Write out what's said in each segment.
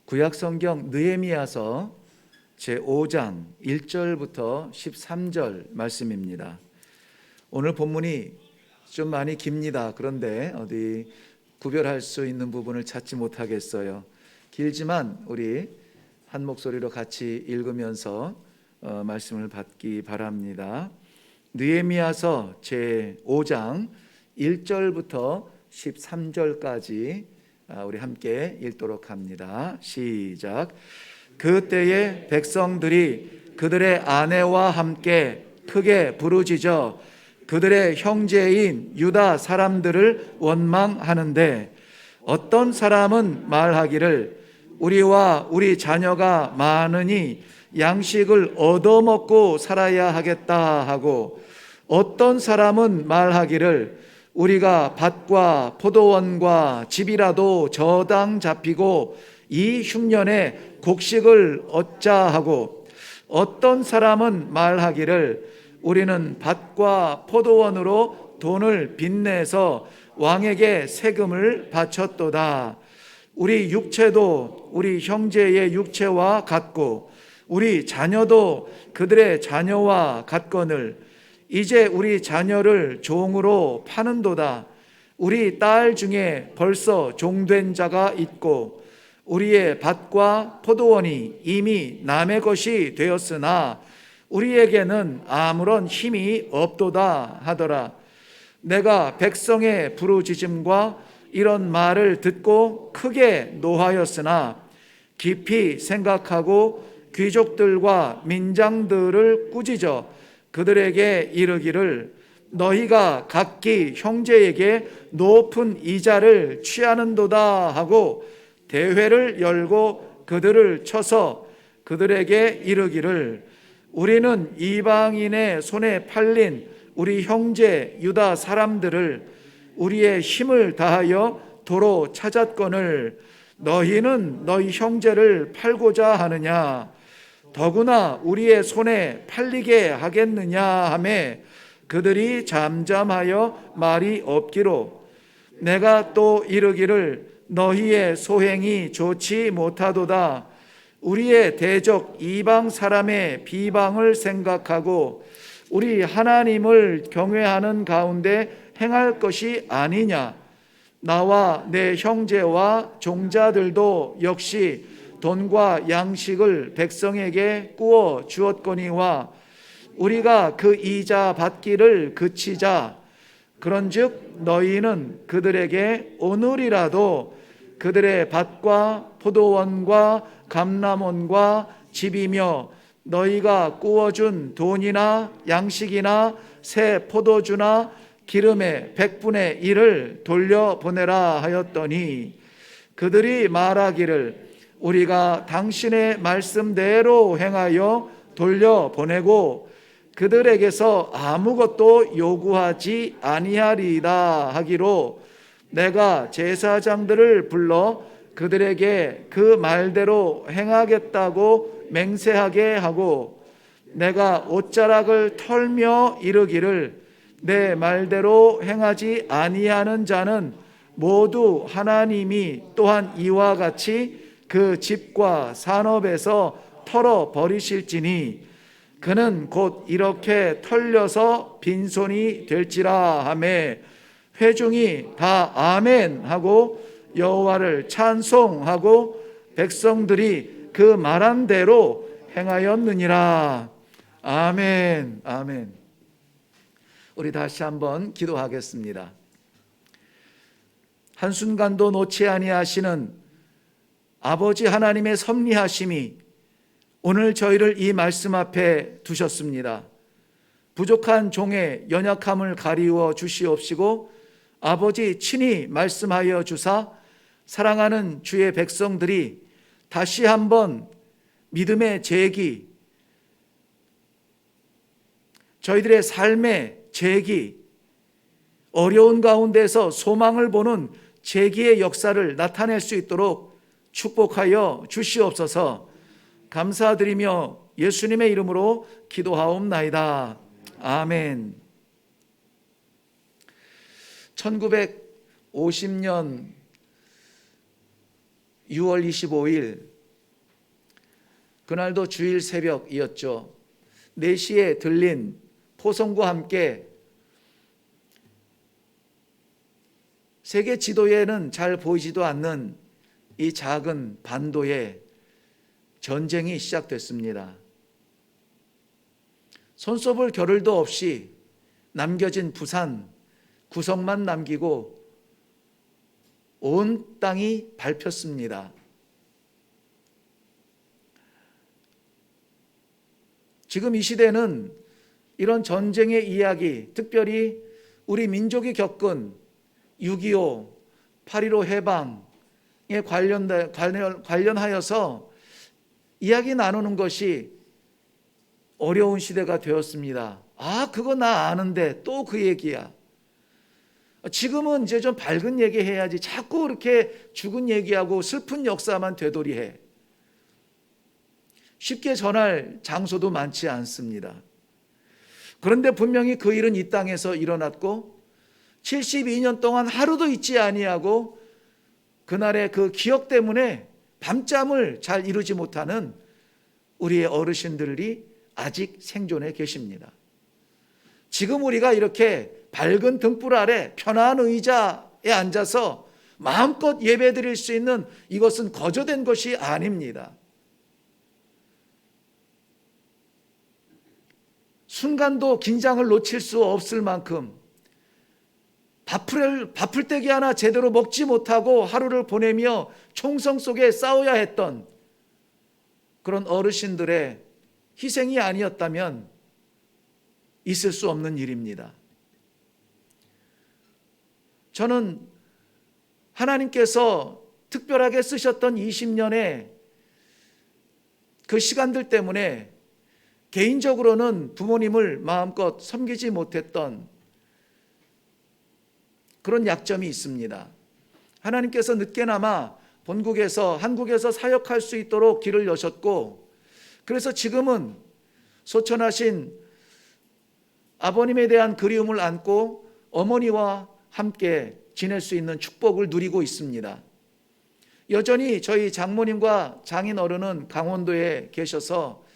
구약성경 느헤미야서 제5장 1절부터 13절 말씀입니다. 오늘 본문이 좀 많이 깁니다. 그런데 어디 구별할 수 있는 부분을 찾지 못하겠어요. 길지만 우리 한 목소리로 같이 읽으면서 말씀을 받기 바랍니다. 느헤미야서 제5장 1절부터 13절까지 우리 함께 읽도록 합니다. 시작. 그때에 백성들이 그들의 아내와 함께 크게 부르짖어 그들의 형제인 유다 사람들을 원망하는데, 어떤 사람은 말하기를 우리와 우리 자녀가 많으니 양식을 얻어먹고 살아야 하겠다 하고, 어떤 사람은 말하기를 우리가 밭과 포도원과 집이라도 저당 잡히고 이 흉년에 곡식을 얻자 하고, 어떤 사람은 말하기를 우리는 밭과 포도원으로 돈을 빚내서 왕에게 세금을 바쳤도다. 우리 육체도 우리 형제의 육체와 같고 우리 자녀도 그들의 자녀와 같거늘 이제 우리 자녀를 종으로 파는도다. 우리 딸 중에 벌써 종된 자가 있고 우리의 밭과 포도원이 이미 남의 것이 되었으나 우리에게는 아무런 힘이 없도다 하더라. 내가 백성의 부르짖음과 이런 말을 듣고 크게 노하였으나 깊이 생각하고 귀족들과 민장들을 꾸짖어 그들에게 이르기를 너희가 각기 형제에게 높은 이자를 취하는도다 하고 대회를 열고 그들을 쳐서 그들에게 이르기를 우리는 이방인의 손에 팔린 우리 형제 유다 사람들을 우리의 힘을 다하여 도로 찾았거늘 너희는 너희 형제를 팔고자 하느냐? 더구나 우리의 손에 팔리게 하겠느냐 하매 그들이 잠잠하여 말이 없기로, 내가 또 이르기를 너희의 소행이 좋지 못하도다. 우리의 대적 이방 사람의 비방을 생각하고 우리 하나님을 경외하는 가운데 행할 것이 아니냐? 나와 내 형제와 종자들도 역시 돈과 양식을 백성에게 구워 주었거니와 우리가 그 이자 받기를 그치자. 그런즉 너희는 그들에게 오늘이라도 그들의 밭과 포도원과 감람원과 집이며 너희가 구워준 돈이나 양식이나 새 포도주나 기름의 100분의 1을 돌려보내라 하였더니, 그들이 말하기를 우리가 당신의 말씀대로 행하여 돌려보내고 그들에게서 아무것도 요구하지 아니하리이다 하기로, 내가 제사장들을 불러 그들에게 그 말대로 행하겠다고 맹세하게 하고, 내가 옷자락을 털며 이르기를 내 말대로 행하지 아니하는 자는 모두 하나님이 또한 이와 같이 그 집과 산업에서 털어 버리실지니 그는 곧 이렇게 털려서 빈손이 될지라 하매 회중이 다 아멘 하고 여호와를 찬송하고 백성들이 그 말한 대로 행하였느니라. 아멘. 아멘. 우리 다시 한번 기도하겠습니다. 한순간도 놓지 아니하시는 아버지 하나님의 섭리하심이 오늘 저희를 이 말씀 앞에 두셨습니다. 부족한 종의 연약함을 가리워 주시옵시고 아버지 친히 말씀하여 주사 사랑하는 주의 백성들이 다시 한번 믿음의 재기, 저희들의 삶의 재기, 어려운 가운데서 소망을 보는 재기의 역사를 나타낼 수 있도록 축복하여 주시옵소서. 감사드리며 예수님의 이름으로 기도하옵나이다. 아멘. 1950년 6월 25일 그날도 주일 새벽이었죠. 4시에 들린 포성과 함께 세계 지도에는 잘 보이지도 않는 이 작은 반도에 전쟁이 시작됐습니다. 손꼽을 겨를도 없이 남겨진 부산 구석만 남기고 온 땅이 밟혔습니다. 지금 이 시대는 이런 전쟁의 이야기, 특별히 우리 민족이 겪은 6.25, 8.15 해방에 관련하여서 이야기 나누는 것이 어려운 시대가 되었습니다. 아, 그거 나 아는데 또 그 얘기야. 지금은 이제 좀 밝은 얘기 해야지. 자꾸 그렇게 죽은 얘기하고 슬픈 역사만 되돌이해. 쉽게 전할 장소도 많지 않습니다. 그런데 분명히 그 일은 이 땅에서 일어났고 72년 동안 하루도 잊지 아니하고 그날의 그 기억 때문에 밤잠을 잘 이루지 못하는 우리의 어르신들이 아직 생존해 계십니다. 지금 우리가 이렇게 밝은 등불 아래 편안한 의자에 앉아서 마음껏 예배드릴 수 있는 이것은 거저된 것이 아닙니다. 순간도 긴장을 놓칠 수 없을 만큼 밥풀떼기 하나 제대로 먹지 못하고 하루를 보내며 총성 속에 싸워야 했던 그런 어르신들의 희생이 아니었다면 있을 수 없는 일입니다. 저는 하나님께서 특별하게 쓰셨던 20년의 그 시간들 때문에 개인적으로는 부모님을 마음껏 섬기지 못했던 그런 약점이 있습니다. 하나님께서 늦게나마 한국에서 사역할 수 있도록 길을 여셨고, 그래서 지금은 소천하신 아버님에 대한 그리움을 안고 어머니와 함께 지낼 수 있는 축복을 누리고 있습니다. 여전히 저희 장모님과 장인 어른은 강원도에 계셔서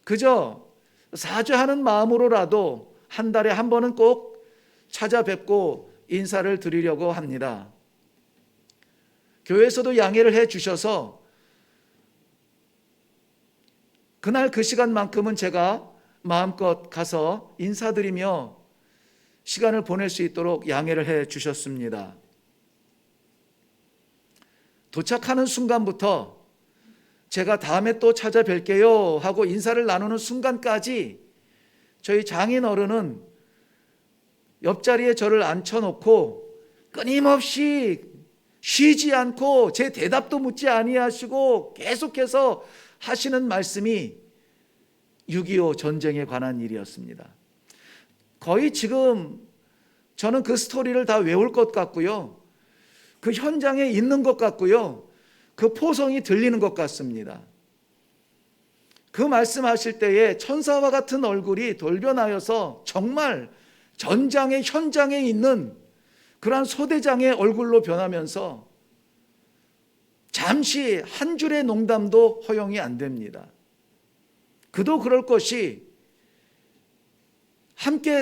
그저 사죄하는 마음으로라도 한 달에 한 번은 꼭 찾아뵙고 인사를 드리려고 합니다. 교회에서도 양해를 해 주셔서 그날 그 시간만큼은 제가 마음껏 가서 인사드리며 시간을 보낼 수 있도록 양해를 해 주셨습니다. 도착하는 순간부터 제가 다음에 또 찾아뵐게요 하고 인사를 나누는 순간까지 저희 장인 어른은 옆자리에 저를 앉혀놓고 끊임없이 쉬지 않고 제 대답도 묻지 아니하시고 계속해서 하시는 말씀이 6.25 전쟁에 관한 일이었습니다. 거의 지금 저는 그 스토리를 다 외울 것 같고요. 그 현장에 있는 것 같고요. 그 포성이 들리는 것 같습니다. 그 말씀하실 때에 천사와 같은 얼굴이 돌변하여서 정말 전장의 현장에 있는 그러한 소대장의 얼굴로 변하면서 잠시 한 줄의 농담도 허용이 안 됩니다. 그도 그럴 것이 함께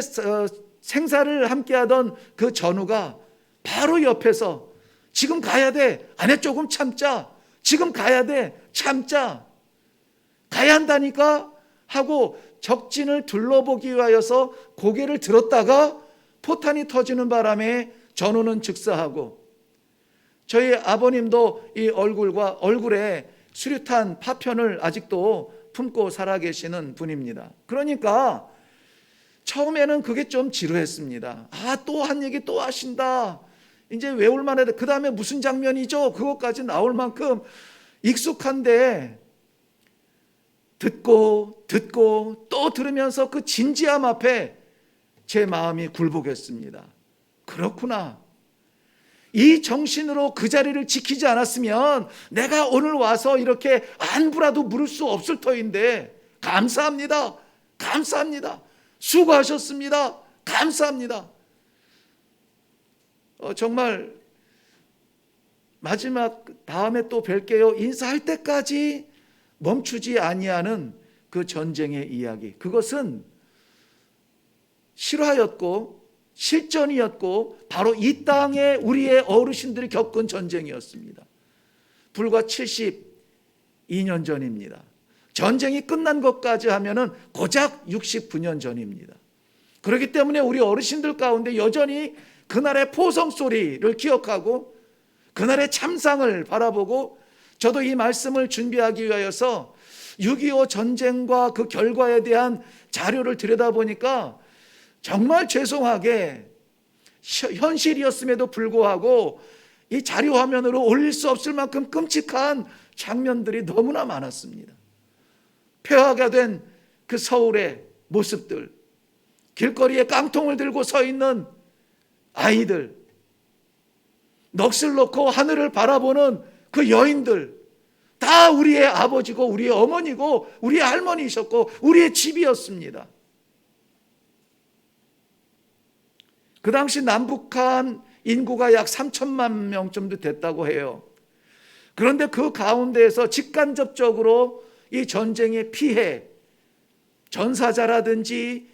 생사를 함께하던 그 전우가 바로 옆에서 지금 가야 돼. 아내 조금 참자. 지금 가야 돼. 참자. 가야 한다니까 하고 적진을 둘러보기 위하여서 고개를 들었다가 포탄이 터지는 바람에 전우는 즉사하고 저희 아버님도 이 얼굴에 수류탄 파편을 아직도 품고 살아계시는 분입니다. 그러니까 처음에는 그게 좀 지루했습니다. 아, 또 한 얘기 또 하신다. 이제 외울 만해. 그 다음에 무슨 장면이죠? 그것까지 나올 만큼 익숙한데 듣고 또 들으면서 그 진지함 앞에 제 마음이 굴복했습니다. 그렇구나. 이 정신으로 그 자리를 지키지 않았으면 내가 오늘 와서 이렇게 안부라도 물을 수 없을 터인데 감사합니다. 감사합니다. 수고하셨습니다. 감사합니다. 정말 마지막 다음에 또 뵐게요 인사할 때까지 멈추지 아니하는 그 전쟁의 이야기, 그것은 실화였고 실전이었고 바로 이 땅에 우리의 어르신들이 겪은 전쟁이었습니다. 불과 72년 전입니다. 전쟁이 끝난 것까지 하면은 고작 69년 전입니다. 그렇기 때문에 우리 어르신들 가운데 여전히 그날의 포성 소리를 기억하고 그날의 참상을 바라보고, 저도 이 말씀을 준비하기 위하여서 6.25 전쟁과 그 결과에 대한 자료를 들여다보니까 정말 죄송하게 현실이었음에도 불구하고 이 자료 화면으로 올릴 수 없을 만큼 끔찍한 장면들이 너무나 많았습니다. 폐허가 된 그 서울의 모습들, 길거리에 깡통을 들고 서 있는 아이들, 넋을 놓고 하늘을 바라보는 그 여인들, 다 우리의 아버지고 우리의 어머니고 우리의 할머니이셨고 우리의 집이었습니다. 그 당시 남북한 인구가 약 3천만 명 정도 됐다고 해요. 그런데 그 가운데에서 직간접적으로 이 전쟁의 피해, 전사자라든지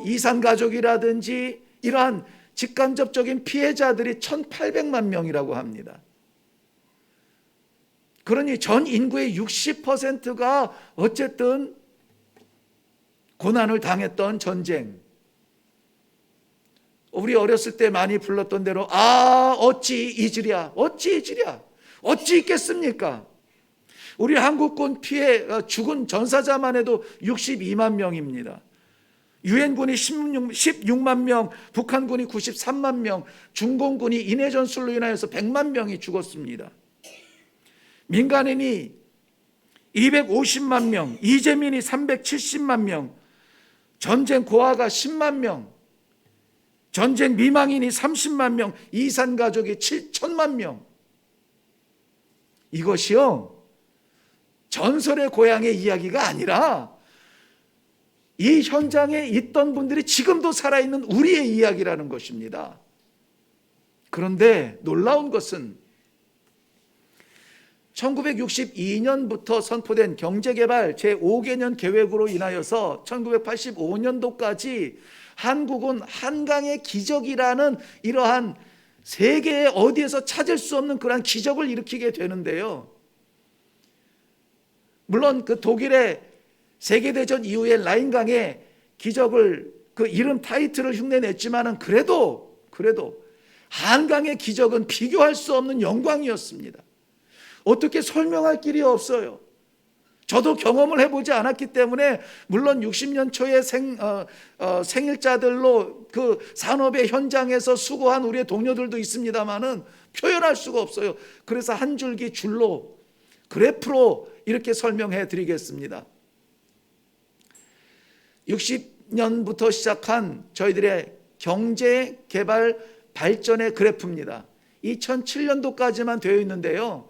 이산가족이라든지 이러한 직간접적인 피해자들이 1,800만 명이라고 합니다. 그러니 전 인구의 60%가 어쨌든 고난을 당했던 전쟁. 우리 어렸을 때 많이 불렀던 대로 어찌 잊으랴, 어찌 잊으랴, 어찌 잊겠습니까? 우리 한국군 피해 죽은 전사자만 해도 62만 명입니다. 유엔군이 16만 명, 북한군이 93만 명, 중공군이 인해 전술로 인하여서 100만 명이 죽었습니다. 민간인이 250만 명, 이재민이 370만 명, 전쟁 고아가 10만 명, 전쟁 미망인이 30만 명, 이산 가족이 7천만 명. 이것이요, 전설의 고향의 이야기가 아니라 이 현장에 있던 분들이 지금도 살아있는 우리의 이야기라는 것입니다. 그런데 놀라운 것은 1962년부터 선포된 경제개발 제5개년 계획으로 인하여서 1985년도까지 한국은 한강의 기적이라는 이러한 세계에 어디에서 찾을 수 없는 그러한 기적을 일으키게 되는데요. 물론 그 독일의 세계대전 이후에 라인강의 기적을 그 이름 타이틀을 흉내냈지만은 그래도 한강의 기적은 비교할 수 없는 영광이었습니다. 어떻게 설명할 길이 없어요. 저도 경험을 해보지 않았기 때문에 물론 60년 초에 생일자들로 그 산업의 현장에서 수고한 우리의 동료들도 있습니다만은 표현할 수가 없어요. 그래서 한 줄기 줄로 그래프로 이렇게 설명해 드리겠습니다. 60년부터 시작한 저희들의 경제 개발 발전의 그래프입니다. 2007년도까지만 되어 있는데요.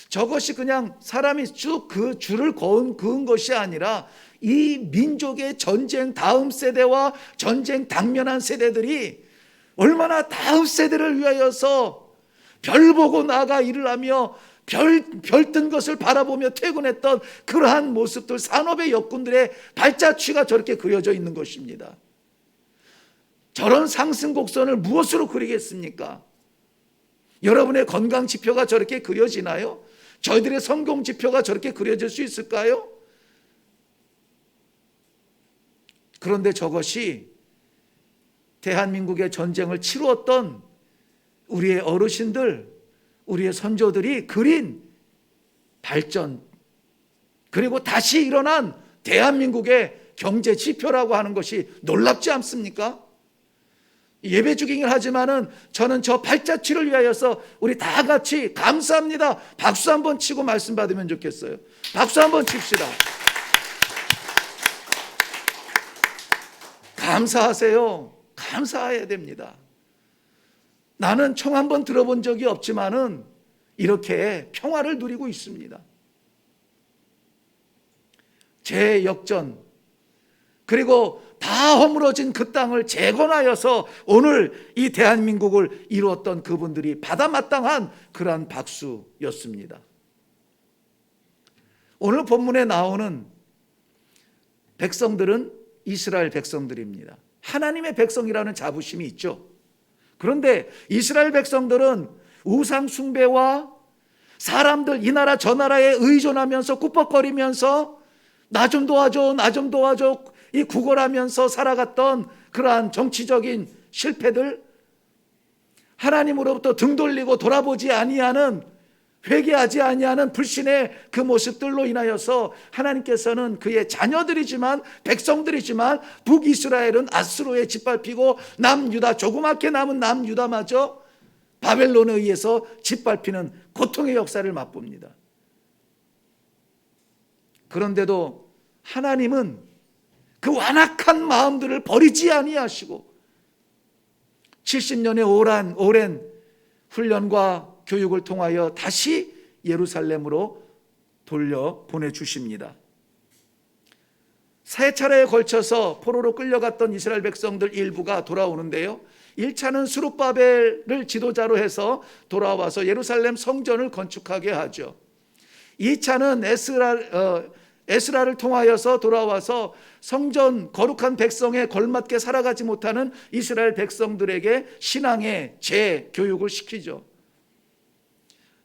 저것이 그냥 사람이 쭉 그 줄을 그은 것이 아니라 이 민족의 전쟁 다음 세대와 전쟁 당면한 세대들이 얼마나 다음 세대를 위하여서 별 보고 나가 일을 하며 별 뜬 것을 바라보며 퇴근했던 그러한 모습들, 산업의 역군들의 발자취가 저렇게 그려져 있는 것입니다. 저런 상승 곡선을 무엇으로 그리겠습니까? 여러분의 건강 지표가 저렇게 그려지나요? 저희들의 성공 지표가 저렇게 그려질 수 있을까요? 그런데 저것이 대한민국의 전쟁을 치루었던 우리의 어르신들, 우리의 선조들이 그린 발전, 그리고 다시 일어난 대한민국의 경제 지표라고 하는 것이 놀랍지 않습니까? 예배 주기를 하지만은 저는 저 발자취를 위하여서 우리 다 같이 감사합니다. 박수 한번 치고 말씀 받으면 좋겠어요. 박수 한번 칩시다. 감사하세요. 감사해야 됩니다. 나는 총 한 번 들어본 적이 없지만은 이렇게 평화를 누리고 있습니다. 재역전, 그리고 다 허물어진 그 땅을 재건하여서 오늘 이 대한민국을 이루었던 그분들이 받아마땅한 그러한 박수였습니다. 오늘 본문에 나오는 백성들은 이스라엘 백성들입니다. 하나님의 백성이라는 자부심이 있죠. 그런데 이스라엘 백성들은 우상 숭배와 사람들 이 나라 저 나라에 의존하면서 꾸벅거리면서 나 좀 도와줘, 나 좀 도와줘 이 구걸하면서 살아갔던 그러한 정치적인 실패들, 하나님으로부터 등 돌리고 돌아보지 아니하는, 회개하지 아니하는 불신의 그 모습들로 인하여서 하나님께서는 그의 자녀들이지만 백성들이지만 북이스라엘은 아수르에 짓밟히고 남유다, 조그맣게 남은 남유다마저 바벨론에 의해서 짓밟히는 고통의 역사를 맛봅니다. 그런데도 하나님은 그 완악한 마음들을 버리지 아니하시고 70년의 오랜 훈련과 교육을 통하여 다시 예루살렘으로 돌려 보내주십니다. 세 차례에 걸쳐서 포로로 끌려갔던 이스라엘 백성들 일부가 돌아오는데요, 1차는 스룹바벨을 지도자로 해서 돌아와서 예루살렘 성전을 건축하게 하죠. 2차는 에스라를 통하여서 돌아와서 성전 거룩한 백성에 걸맞게 살아가지 못하는 이스라엘 백성들에게 신앙의 재교육을 시키죠.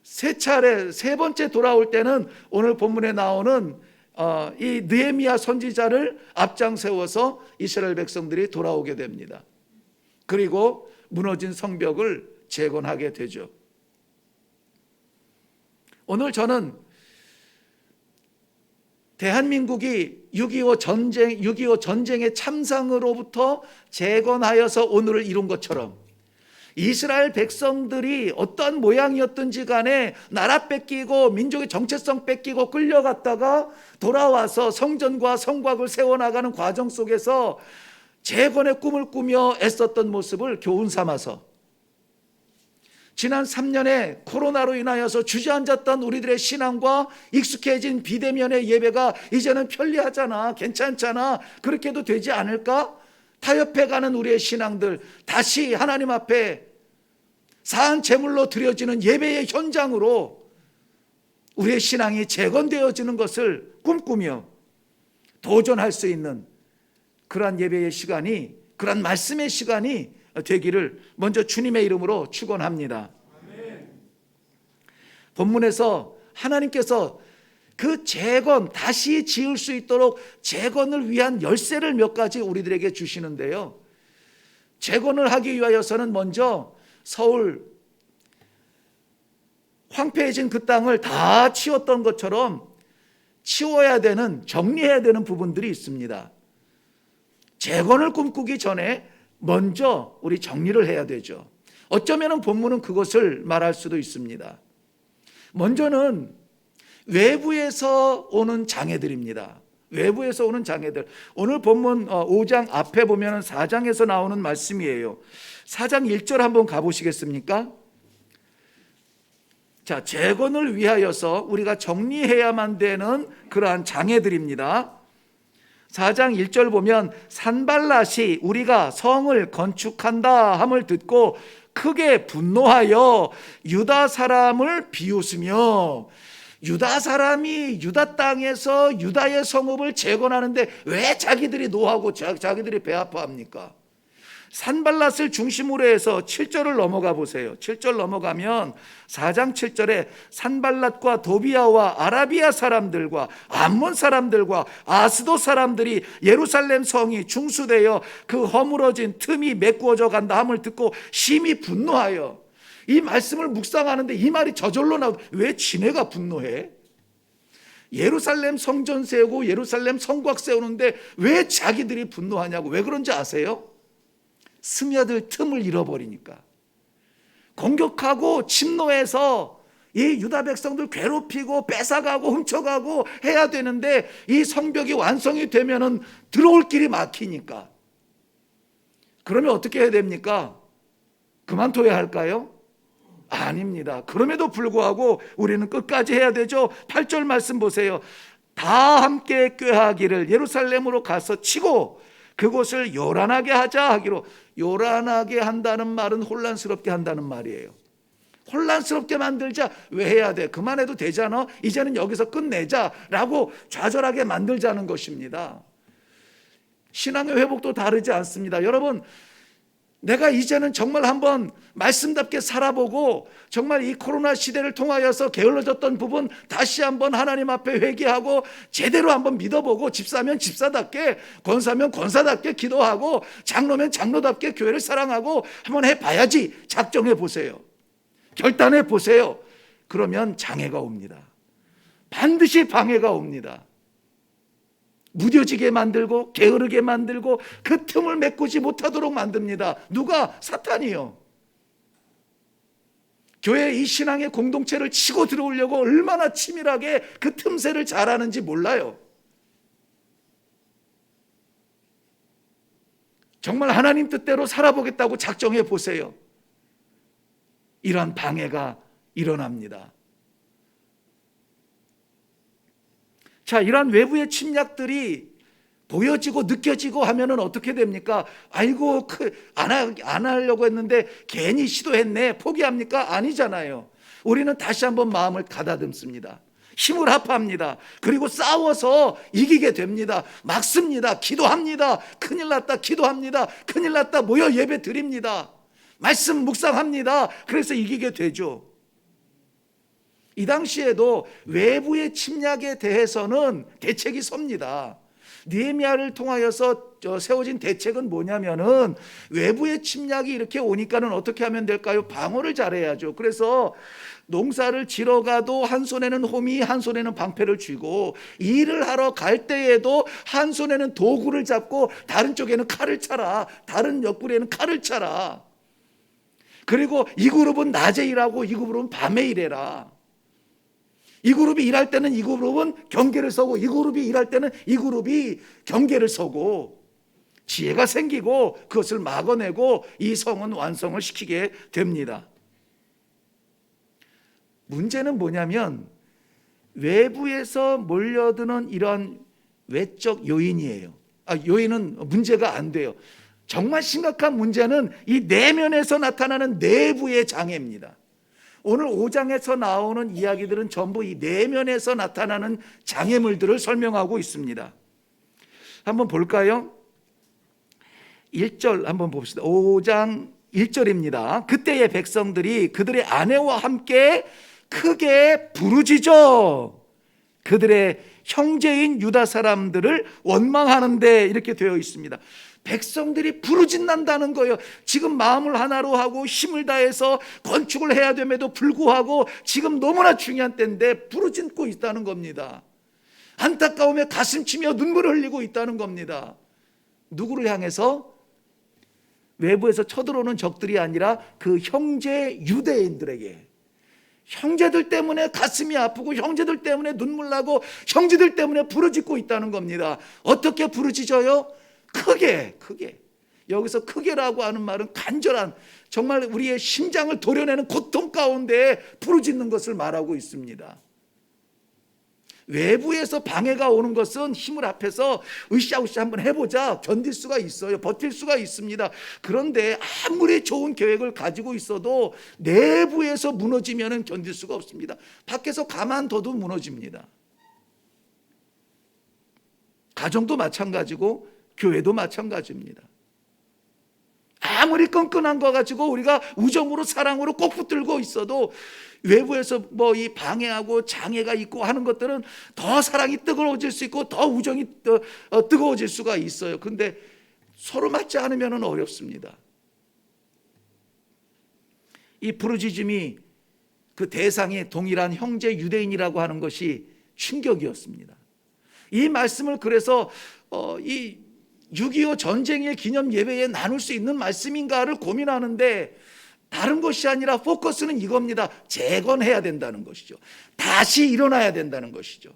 세 번째 돌아올 때는 오늘 본문에 나오는 이 느헤미야 선지자를 앞장 세워서 이스라엘 백성들이 돌아오게 됩니다. 그리고 무너진 성벽을 재건하게 되죠. 오늘 저는 대한민국이 6.25 전쟁의 참상으로부터 재건하여서 오늘을 이룬 것처럼 이스라엘 백성들이 어떤 모양이었든지 간에 나라 뺏기고 민족의 정체성 뺏기고 끌려갔다가 돌아와서 성전과 성곽을 세워나가는 과정 속에서 재건의 꿈을 꾸며 애썼던 모습을 교훈 삼아서 지난 3년에 코로나로 인하여서 주저앉았던 우리들의 신앙과 익숙해진 비대면의 예배가 이제는 편리하잖아, 괜찮잖아, 그렇게 해도 되지 않을까? 타협해가는 우리의 신앙들 다시 하나님 앞에 사한 제물로 드려지는 예배의 현장으로 우리의 신앙이 재건되어지는 것을 꿈꾸며 도전할 수 있는 그러한 예배의 시간이, 그러한 말씀의 시간이 되기를 먼저 주님의 이름으로 축원합니다. 본문에서 하나님께서 그 재건, 다시 지을 수 있도록 재건을 위한 열쇠를 몇 가지 우리들에게 주시는데요, 재건을 하기 위하여서는 먼저 서울 황폐해진 그 땅을 다 치웠던 것처럼 치워야 되는, 정리해야 되는 부분들이 있습니다. 재건을 꿈꾸기 전에 먼저 우리 정리를 해야 되죠. 어쩌면 본문은 그것을 말할 수도 있습니다. 먼저는 외부에서 오는 장애들입니다. 외부에서 오는 장애들. 오늘 본문 5장 앞에 보면 4장에서 나오는 말씀이에요. 4장 1절 한번 가보시겠습니까? 자, 재건을 위하여서 우리가 정리해야만 되는 그러한 장애들입니다. 4장 1절 보면 산발랏이 우리가 성을 건축한다 함을 듣고 크게 분노하여 유다 사람을 비웃으며, 유다 사람이 유다 땅에서 유다의 성읍을 재건하는데 왜 자기들이 노하고 자기들이 배 아파합니까? 산발랏을 중심으로 해서 7절을 넘어가 보세요. 7절 넘어가면 4장 7절에 산발랏과 도비아와 아라비아 사람들과 암몬 사람들과 아스도 사람들이 예루살렘 성이 중수되어 그 허물어진 틈이 메꾸어져 간다 함을 듣고 심히 분노하여, 이 말씀을 묵상하는데 이 말이 저절로 나오고, 왜 지네가 분노해? 예루살렘 성전 세우고 예루살렘 성곽 세우는데 왜 자기들이 분노하냐고. 왜 그런지 아세요? 스며들 틈을 잃어버리니까. 공격하고 침노해서 이 유다 백성들 괴롭히고 뺏어가고 훔쳐가고 해야 되는데 이 성벽이 완성이 되면은 들어올 길이 막히니까. 그러면 어떻게 해야 됩니까? 그만둬야 할까요? 아닙니다. 그럼에도 불구하고 우리는 끝까지 해야 되죠. 8절 말씀 보세요. 다 함께 꾀하기를 예루살렘으로 가서 치고 그곳을 요란하게 하자 하기로. 요란하게 한다는 말은 혼란스럽게 한다는 말이에요. 혼란스럽게 만들자. 왜 해야 돼? 그만해도 되잖아. 이제는 여기서 끝내자라고 좌절하게 만들자는 것입니다. 신앙의 회복도 다르지 않습니다. 여러분, 내가 이제는 정말 한번 말씀답게 살아보고 정말 이 코로나 시대를 통하여서 게을러졌던 부분 다시 한번 하나님 앞에 회개하고 제대로 한번 믿어보고, 집사면 집사답게, 권사면 권사답게 기도하고, 장로면 장로답게 교회를 사랑하고 한번 해봐야지. 작정해 보세요. 결단해 보세요. 그러면 장애가 옵니다. 반드시 방해가 옵니다. 무뎌지게 만들고 게으르게 만들고 그 틈을 메꾸지 못하도록 만듭니다. 누가? 사탄이요. 교회 이 신앙의 공동체를 치고 들어오려고 얼마나 치밀하게 그 틈새를 잘하는지 몰라요. 정말 하나님 뜻대로 살아보겠다고 작정해 보세요. 이런 방해가 일어납니다. 자, 이러한 외부의 침략들이 보여지고 느껴지고 하면은 어떻게 됩니까? 아이고, 안 하려고 했는데 괜히 시도했네. 포기합니까? 아니잖아요. 우리는 다시 한번 마음을 가다듬습니다. 힘을 합합니다. 그리고 싸워서 이기게 됩니다. 막습니다. 기도합니다. 큰일 났다. 기도합니다. 큰일 났다. 모여 예배 드립니다. 말씀 묵상합니다. 그래서 이기게 되죠. 이 당시에도 외부의 침략에 대해서는 대책이 섭니다. 느헤미야를 통하여서 세워진 대책은 뭐냐면은, 외부의 침략이 이렇게 오니까는 어떻게 하면 될까요? 방어를 잘해야죠. 그래서 농사를 지러 가도 한 손에는 호미, 한 손에는 방패를 쥐고, 일을 하러 갈 때에도 한 손에는 도구를 잡고 다른 쪽에는 칼을 차라. 다른 옆구리에는 칼을 차라. 그리고 이 그룹은 낮에 일하고 이 그룹은 밤에 일해라. 이 그룹이 일할 때는 이 그룹은 경계를 서고, 이 그룹이 일할 때는 이 그룹이 경계를 서고, 지혜가 생기고 그것을 막아내고 이 성은 완성을 시키게 됩니다. 문제는 뭐냐면 외부에서 몰려드는 이런 외적 요인이에요. 요인은 문제가 안 돼요. 정말 심각한 문제는 이 내면에서 나타나는 내부의 장애입니다. 오늘 5장에서 나오는 이야기들은 전부 이 내면에서 나타나는 장애물들을 설명하고 있습니다. 한번 볼까요? 1절 한번 봅시다. 5장 1절입니다. 그때의 백성들이 그들의 아내와 함께 크게 부르짖어 그들의 형제인 유다 사람들을 원망하는데, 이렇게 되어 있습니다. 백성들이 부르짖는다는 거예요. 지금 마음을 하나로 하고 힘을 다해서 건축을 해야 됨에도 불구하고 지금 너무나 중요한 때인데 부르짖고 있다는 겁니다. 안타까움에 가슴치며 눈물을 흘리고 있다는 겁니다. 누구를 향해서? 외부에서 쳐들어오는 적들이 아니라 그 형제 유대인들에게. 형제들 때문에 가슴이 아프고, 형제들 때문에 눈물 나고, 형제들 때문에 부르짖고 있다는 겁니다. 어떻게 부르짖어요? 크게. 여기서 크게라고 하는 말은 간절한, 정말 우리의 심장을 도려내는 고통 가운데 부르짖는 것을 말하고 있습니다. 외부에서 방해가 오는 것은 힘을 합해서 으쌰으쌰 한번 해보자, 견딜 수가 있어요. 버틸 수가 있습니다. 그런데 아무리 좋은 계획을 가지고 있어도 내부에서 무너지면 견딜 수가 없습니다. 밖에서 가만둬도 무너집니다. 가정도 마찬가지고 교회도 마찬가지입니다. 아무리 끈끈한 거 가지고 우리가 우정으로 사랑으로 꼭 붙들고 있어도 외부에서 뭐 이 방해하고 장애가 있고 하는 것들은 더 사랑이 뜨거워질 수 있고 더 우정이 뜨거워질 수가 있어요. 그런데 서로 맞지 않으면 어렵습니다. 이 부르짖음이 그 대상이 동일한 형제 유대인이라고 하는 것이 충격이었습니다. 이 말씀을 그래서 이 6.25 전쟁의 기념 예배에 나눌 수 있는 말씀인가를 고민하는데, 다른 것이 아니라 포커스는 이겁니다. 재건해야 된다는 것이죠. 다시 일어나야 된다는 것이죠.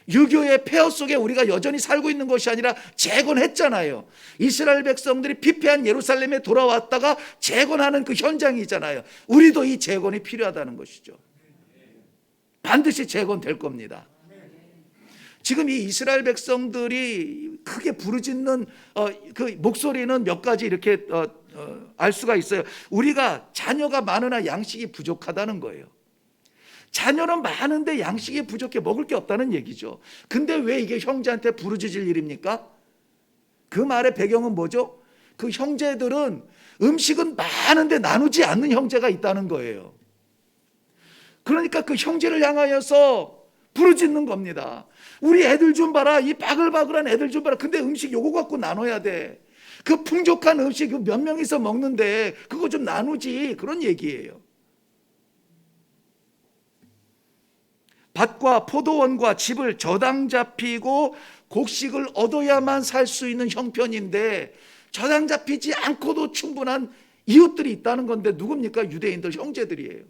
6.25의 폐허 속에 우리가 여전히 살고 있는 것이 아니라 재건했잖아요. 이스라엘 백성들이 피폐한 예루살렘에 돌아왔다가 재건하는 그 현장이잖아요. 우리도 이 재건이 필요하다는 것이죠. 반드시 재건될 겁니다. 지금 이 이스라엘 백성들이 크게 부르짖는 그 목소리는 몇 가지 이렇게 알 수가 있어요. 우리가 자녀가 많으나 양식이 부족하다는 거예요. 자녀는 많은데 양식이 부족해, 먹을 게 없다는 얘기죠. 근데 왜 이게 형제한테 부르짖을 일입니까? 그 말의 배경은 뭐죠? 그 형제들은 음식은 많은데 나누지 않는 형제가 있다는 거예요. 그러니까 그 형제를 향하여서 부르짖는 겁니다. 우리 애들 좀 봐라, 이 바글바글한 애들 좀 봐라. 근데 음식 요거 갖고 나눠야 돼. 그 풍족한 음식 몇 명이서 먹는데 그거 좀 나누지, 그런 얘기예요. 밭과 포도원과 집을 저당 잡히고 곡식을 얻어야만 살 수 있는 형편인데 저당 잡히지 않고도 충분한 이웃들이 있다는 건데 누굽니까? 유대인들, 형제들이에요.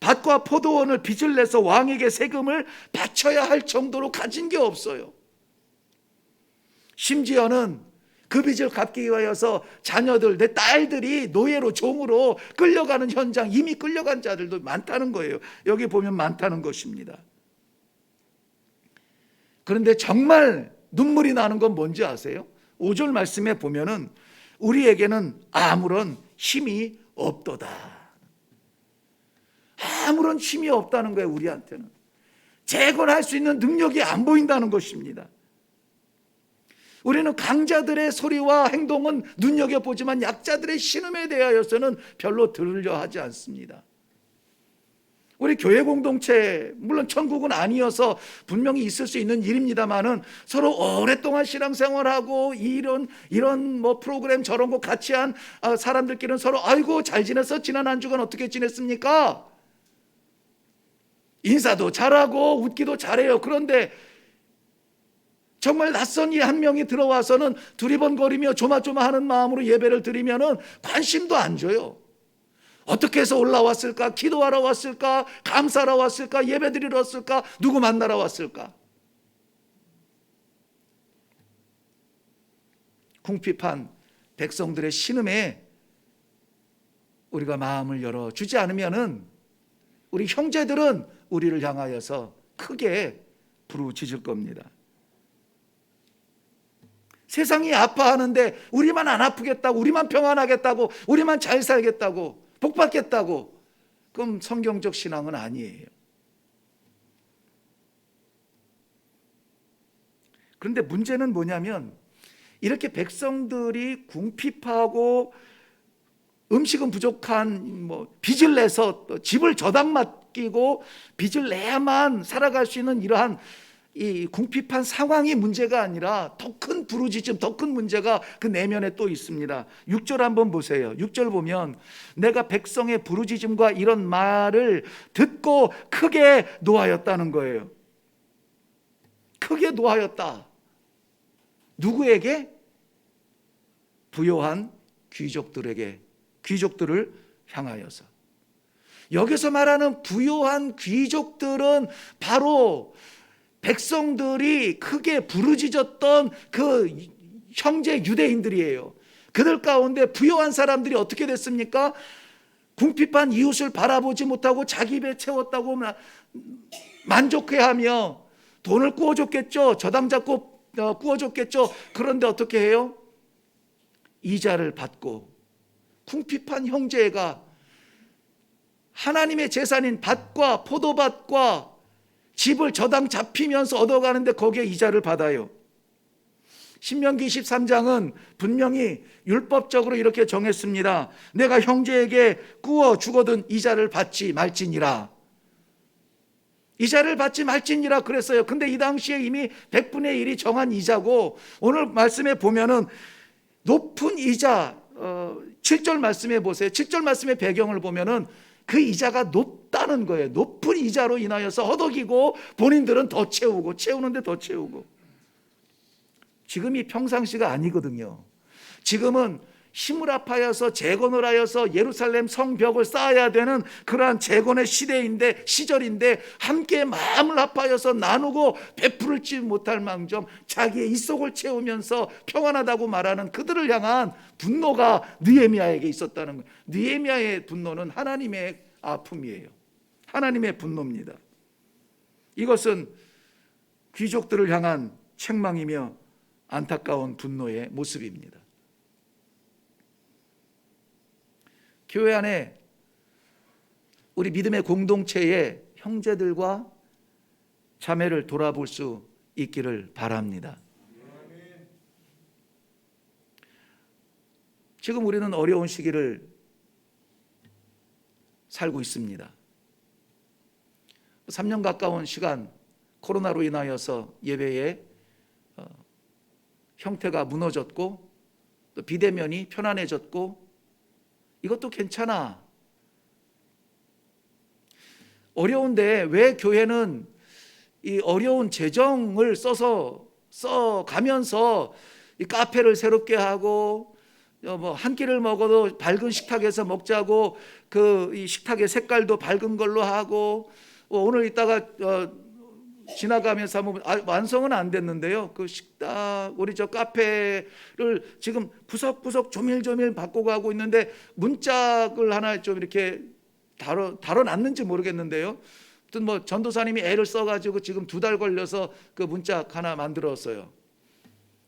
밭과 포도원을 빚을 내서 왕에게 세금을 바쳐야 할 정도로 가진 게 없어요. 심지어는 그 빚을 갚기 위하여서 자녀들, 내 딸들이 노예로, 종으로 끌려가는 현장, 이미 끌려간 자들도 많다는 거예요. 여기 보면 많다는 것입니다. 그런데 정말 눈물이 나는 건 뭔지 아세요? 5절 말씀에 보면은 우리에게는 아무런 힘이 없도다. 아무런 힘이 없다는 거예요. 우리한테는 재건할 수 있는 능력이 안 보인다는 것입니다. 우리는 강자들의 소리와 행동은 눈여겨보지만 약자들의 신음에 대하여서는 별로 들으려 하지 않습니다. 우리 교회 공동체, 물론 천국은 아니어서 분명히 있을 수 있는 일입니다만은 서로 오랫동안 신앙생활하고 이런 뭐 프로그램 저런 거 같이 한 사람들끼리는 서로 아이고 잘 지냈어? 지난 한 주간 어떻게 지냈습니까? 인사도 잘하고 웃기도 잘해요. 그런데 정말 낯선 이 한 명이 들어와서는 두리번거리며 조마조마하는 마음으로 예배를 드리면은 관심도 안 줘요. 어떻게 해서 올라왔을까? 기도하러 왔을까? 감사하러 왔을까? 예배 드리러 왔을까? 누구 만나러 왔을까? 궁핍한 백성들의 신음에 우리가 마음을 열어주지 않으면은 우리 형제들은 우리를 향하여서 크게 부르짖을 겁니다. 세상이 아파하는데 우리만 안 아프겠다고, 우리만 평안하겠다고, 우리만 잘 살겠다고, 복 받겠다고, 그럼 성경적 신앙은 아니에요. 그런데 문제는 뭐냐면 이렇게 백성들이 궁핍하고 음식은 부족한 빚을 내서 또 집을 저당 맡기고 빚을 내야만 살아갈 수 있는 이러한 이 궁핍한 상황이 문제가 아니라 더 큰 부르짖음, 더 큰 문제가 그 내면에 또 있습니다. 6절 한번 보세요. 6절 보면 내가 백성의 부르짖음과 이런 말을 듣고 크게 노하였다는 거예요. 크게 노하였다. 누구에게? 부요한 귀족들에게, 귀족들을 향하여서. 여기서 말하는 부요한 귀족들은 바로 백성들이 크게 부르짖었던 그 형제 유대인들이에요. 그들 가운데 부요한 사람들이 어떻게 됐습니까? 궁핍한 이웃을 바라보지 못하고 자기 배 채웠다고 만족해하며 돈을 구워줬겠죠. 저당 잡고 구워줬겠죠. 그런데 어떻게 해요? 이자를 받고 궁핍한 형제가 하나님의 재산인 밭과 포도밭과 집을 저당 잡히면서 얻어가는데 거기에 이자를 받아요. 신명기 23장은 분명히 율법적으로 이렇게 정했습니다. 내가 형제에게 구워 주거든 이자를 받지 말지니라. 이자를 받지 말지니라 그랬어요. 근데 이 당시에 이미 100분의 1이 정한 이자고, 오늘 말씀에 보면은 높은 이자, 7절 말씀에 보세요. 7절 말씀의 배경을 보면은 그 이자가 높다는 거예요. 높은 이자로 인하여서 허덕이고 본인들은 더 채우고, 채우는데 더 채우고. 지금이 평상시가 아니거든요. 지금은 힘을 합하여서 재건을 하여서 예루살렘 성벽을 쌓아야 되는 그러한 재건의 시절인데 함께 마음을 합하여서 나누고 베풀지 못할 망정 자기의 입속을 채우면서 평안하다고 말하는 그들을 향한 분노가 느헤미야에게 있었다는 거예요. 느헤미야의 분노는 하나님의 아픔이에요. 하나님의 분노입니다. 이것은 귀족들을 향한 책망이며 안타까운 분노의 모습입니다. 교회 안에 우리 믿음의 공동체의 형제들과 자매를 돌아볼 수 있기를 바랍니다. 지금 우리는 어려운 시기를 살고 있습니다. 3년 가까운 시간 코로나로 인하여서 예배의 형태가 무너졌고 또 비대면이 편안해졌고 이것도 괜찮아. 어려운데 왜 교회는 이 어려운 재정을 써가면서 이 카페를 새롭게 하고 뭐 한 끼를 먹어도 밝은 식탁에서 먹자고 그 이 식탁의 색깔도 밝은 걸로 하고 오늘 이따가 지나가면서 한번 완성은 안 됐는데요. 그 식탁 우리 저 카페를 지금 구석구석 조밀조밀 바꿔가고 있는데 문짝을 하나 좀 이렇게 다뤄놨는지 모르겠는데요. 아무튼 뭐 전도사님이 애를 써가지고 지금 2달 걸려서 그 문짝 하나 만들었어요.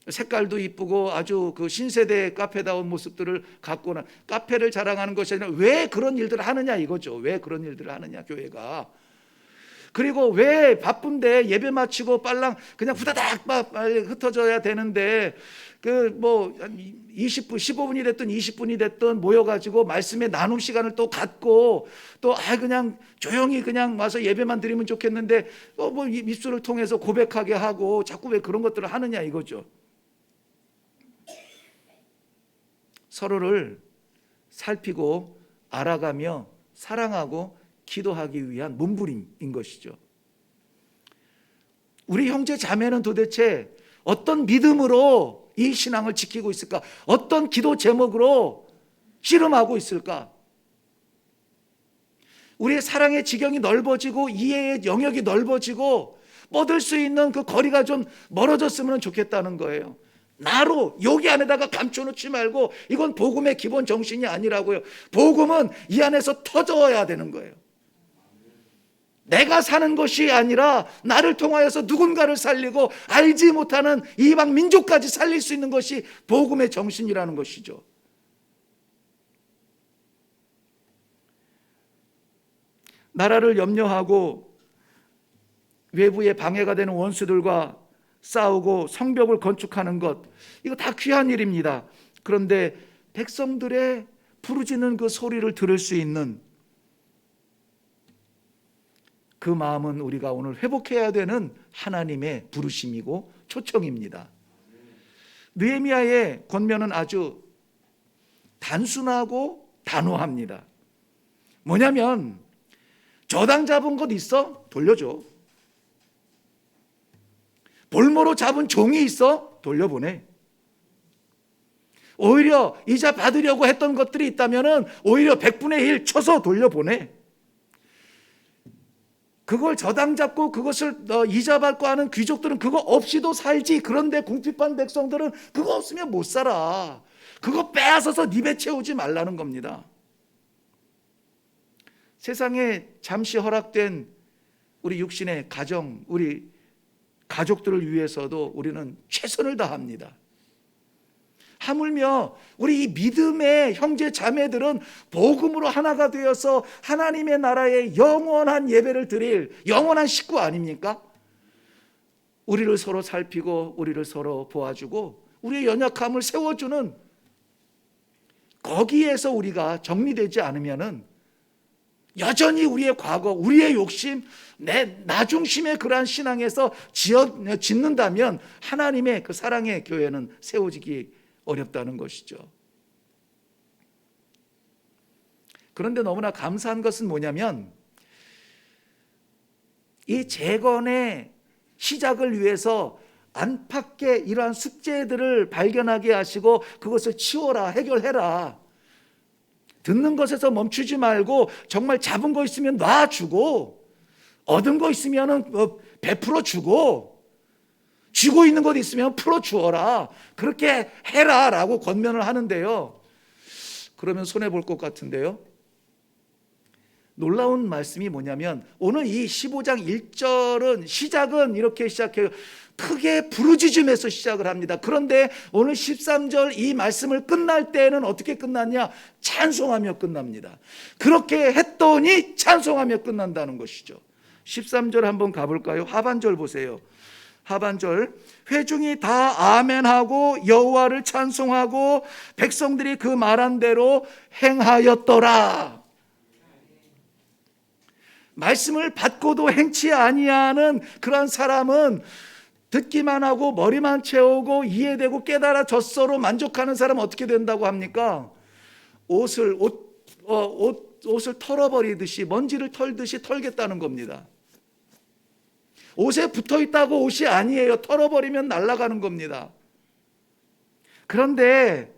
색깔도 이쁘고 아주 그 신세대 카페다운 모습들을 갖고는 카페를 자랑하는 것이 아니라 왜 그런 일들을 하느냐 이거죠. 왜 그런 일들을 하느냐 교회가. 그리고 왜 바쁜데 예배 마치고 빨랑 그냥 후다닥 빨리 흩어져야 되는데 그 뭐 20분 15분이 됐든 20분이 됐든 모여가지고 말씀의 나눔 시간을 또 갖고 또 그냥 조용히 그냥 와서 예배만 드리면 좋겠는데 뭐 입술을 통해서 고백하게 하고 자꾸 왜 그런 것들을 하느냐 이거죠. 서로를 살피고 알아가며 사랑하고 기도하기 위한 몸부림인 것이죠. 우리 형제 자매는 도대체 어떤 믿음으로 이 신앙을 지키고 있을까? 어떤 기도 제목으로 씨름하고 있을까? 우리의 사랑의 지경이 넓어지고 이해의 영역이 넓어지고 뻗을 수 있는 그 거리가 좀 멀어졌으면 좋겠다는 거예요. 나로 여기 안에다가 감춰놓지 말고 이건 복음의 기본 정신이 아니라고요. 복음은 이 안에서 터져야 되는 거예요. 내가 사는 것이 아니라 나를 통하여서 누군가를 살리고 알지 못하는 이방 민족까지 살릴 수 있는 것이 복음의 정신이라는 것이죠. 나라를 염려하고 외부에 방해가 되는 원수들과 싸우고 성벽을 건축하는 것, 이거 다 귀한 일입니다. 그런데 백성들의 부르짖는 그 소리를 들을 수 있는 그 마음은 우리가 오늘 회복해야 되는 하나님의 부르심이고 초청입니다. 느헤미야의 권면은 아주 단순하고 단호합니다. 뭐냐면 저당 잡은 것 있어? 돌려줘. 볼모로 잡은 종이 있어? 돌려보내. 오히려 이자 받으려고 했던 것들이 있다면 오히려 100분의 1 쳐서 돌려보내. 그걸 저당 잡고 그것을 이자 받고 하는 귀족들은 그거 없이도 살지. 그런데 궁핍한 백성들은 그거 없으면 못 살아. 그거 빼앗아서 네 배 채우지 말라는 겁니다. 세상에 잠시 허락된 우리 육신의 가정, 우리 가족들을 위해서도 우리는 최선을 다합니다. 하물며 우리 이 믿음의 형제 자매들은 복음으로 하나가 되어서 하나님의 나라에 영원한 예배를 드릴 영원한 식구 아닙니까? 우리를 서로 살피고 우리를 서로 도와주고 우리의 연약함을 세워주는, 거기에서 우리가 정리되지 않으면은 여전히 우리의 과거, 우리의 욕심, 나 중심의 그러한 신앙에서 짓는다면 하나님의 그 사랑의 교회는 세워지기 어렵다는 것이죠. 그런데 너무나 감사한 것은 뭐냐면 이 재건의 시작을 위해서 안팎의 이러한 숙제들을 발견하게 하시고 그것을 치워라, 해결해라. 듣는 것에서 멈추지 말고 정말 잡은 거 있으면 놔주고, 얻은 거 있으면 베풀어 주고, 쥐고 있는 것 있으면 풀어 주어라. 그렇게 해라 라고 권면을 하는데요. 그러면 손해볼 것 같은데요. 놀라운 말씀이 뭐냐면 오늘 이 15장 1절은 시작은 이렇게 시작해요. 크게 부르짖으면서 시작을 합니다. 그런데 오늘 13절 이 말씀을 끝날 때는 어떻게 끝났냐? 찬송하며 끝납니다. 그렇게 했더니 찬송하며 끝난다는 것이죠. 13절 한번 가볼까요? 하반절 보세요. 하반절, 회중이 다 아멘하고 여호와를 찬송하고 백성들이 그 말한 대로 행하였더라. 말씀을 받고도 행치 아니하는 그러한 사람은 듣기만 하고 머리만 채우고 이해되고 깨달아졌어로 만족하는 사람은 어떻게 된다고 합니까? 옷을 털어버리듯이, 먼지를 털듯이 털겠다는 겁니다. 옷에 붙어있다고 옷이 아니에요. 털어버리면 날아가는 겁니다. 그런데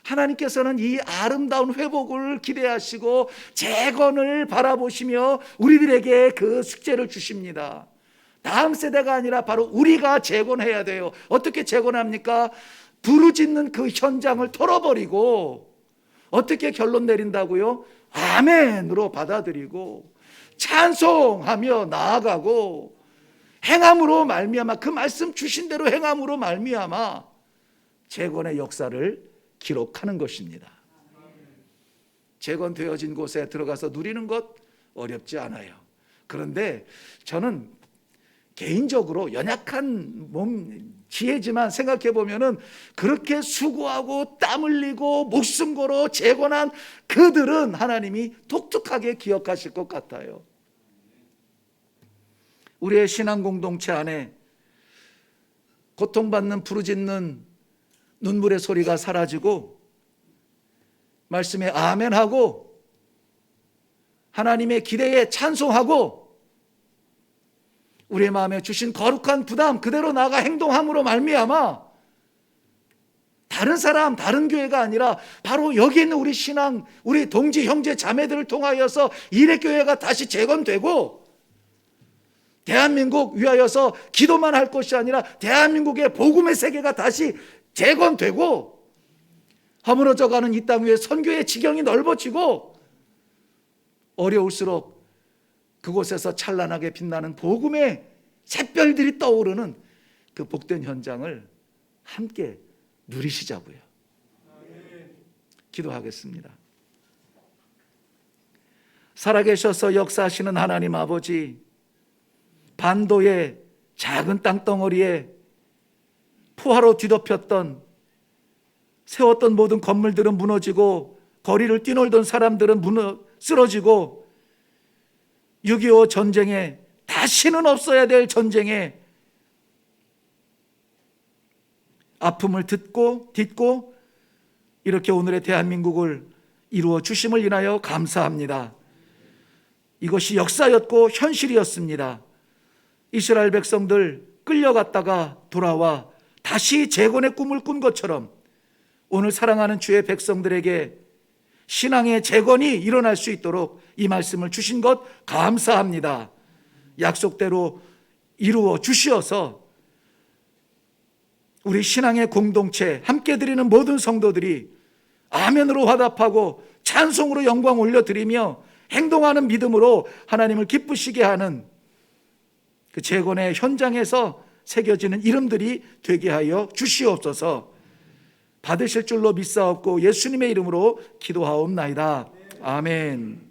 하나님께서는 이 아름다운 회복을 기대하시고 재건을 바라보시며 우리들에게 그 숙제를 주십니다. 다음 세대가 아니라 바로 우리가 재건해야 돼요. 어떻게 재건합니까? 부르짖는 그 현장을 털어버리고 어떻게 결론 내린다고요? 아멘으로 받아들이고 찬송하며 나아가고 행함으로 말미암아, 그 말씀 주신 대로 행함으로 말미암아 재건의 역사를 기록하는 것입니다. 재건되어진 곳에 들어가서 누리는 것 어렵지 않아요. 그런데 저는 개인적으로 연약한 몸 지혜지만 생각해 보면은 그렇게 수고하고 땀 흘리고 목숨 걸어 재건한 그들은 하나님이 독특하게 기억하실 것 같아요. 우리의 신앙 공동체 안에 고통받는 부르짖는 눈물의 소리가 사라지고 말씀에 아멘하고 하나님의 기대에 찬송하고 우리의 마음에 주신 거룩한 부담 그대로 나아가 행동함으로 말미암아 다른 사람, 다른 교회가 아니라 바로 여기 있는 우리 신앙, 우리 동지, 형제, 자매들을 통하여서 일회교회가 다시 재건되고 대한민국 위하여서 기도만 할 것이 아니라 대한민국의 복음의 세계가 다시 재건되고 허물어져가는 이 땅 위에 선교의 지경이 넓어지고 어려울수록 그곳에서 찬란하게 빛나는 복음의 샛별들이 떠오르는 그 복된 현장을 함께 누리시자고요. 기도하겠습니다. 살아계셔서 역사하시는 하나님 아버지, 반도의 작은 땅덩어리에 포화로 뒤덮였던 세웠던 모든 건물들은 무너지고 거리를 뛰놀던 사람들은 쓰러지고 6.25 전쟁에 다시는 없어야 될 전쟁에 아픔을 딛고 이렇게 오늘의 대한민국을 이루어 주심을 인하여 감사합니다. 이것이 역사였고 현실이었습니다. 이스라엘 백성들 끌려갔다가 돌아와 다시 재건의 꿈을 꾼 것처럼 오늘 사랑하는 주의 백성들에게 신앙의 재건이 일어날 수 있도록 이 말씀을 주신 것 감사합니다. 약속대로 이루어 주시어서 우리 신앙의 공동체 함께 드리는 모든 성도들이 아멘으로 화답하고 찬송으로 영광 올려드리며 행동하는 믿음으로 하나님을 기쁘시게 하는 그 재건의 현장에서 새겨지는 이름들이 되게 하여 주시옵소서. 받으실 줄로 믿사옵고 예수님의 이름으로 기도하옵나이다. 아멘.